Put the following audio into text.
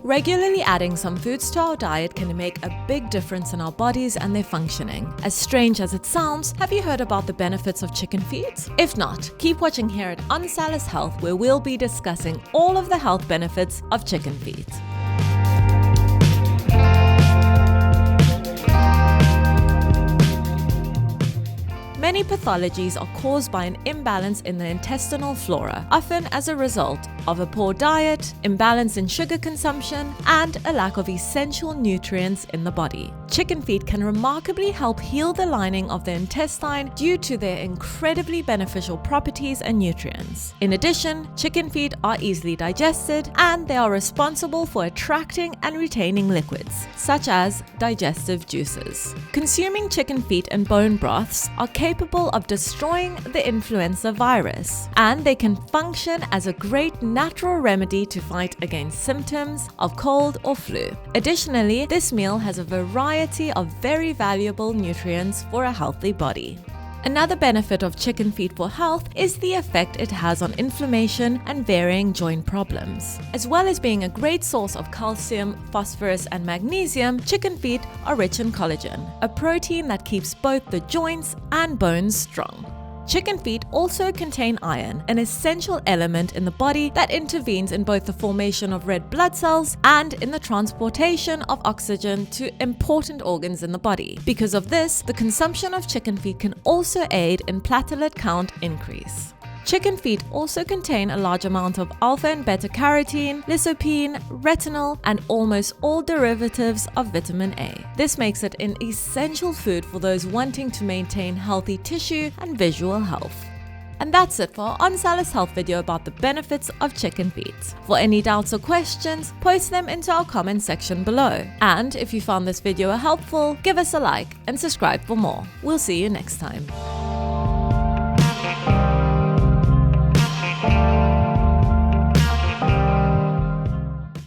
Regularly adding some foods to our diet can make a big difference in our bodies and their functioning. As strange as it sounds, have you heard about the benefits of chicken feet? If not, keep watching here at OnSalus Health, where we'll be discussing all of the health benefits of chicken feet. Many pathologies are caused by an imbalance in the intestinal flora, often as a result of a poor diet, imbalance in sugar consumption, and a lack of essential nutrients in the body. Chicken feet can remarkably help heal the lining of the intestine due to their incredibly beneficial properties and nutrients. In addition, chicken feet are easily digested, and they are responsible for attracting and retaining liquids, such as digestive juices. Consuming chicken feet and bone broths are capable of destroying the influenza virus, and they can function as a great natural remedy to fight against symptoms of cold or flu. Additionally, this meal has a variety of very valuable nutrients for a healthy body. Another benefit of chicken feet for health is the effect it has on inflammation and varying joint problems. As well as being a great source of calcium, phosphorus, and magnesium, chicken feet are rich in collagen, a protein that keeps both the joints and bones strong. Chicken feet also contain iron, an essential element in the body that intervenes in both the formation of red blood cells and in the transportation of oxygen to important organs in the body. Because of this, the consumption of chicken feet can also aid in platelet count increase. Chicken feet also contain a large amount of alpha and beta carotene, lycopene, retinol, and almost all derivatives of vitamin A. This makes it an essential food for those wanting to maintain healthy tissue and visual health. And that's it for our OnSalus Health video about the benefits of chicken feet. For any doubts or questions, post them into our comment section below. And if you found this video helpful, give us a like and subscribe for more. We'll see you next time.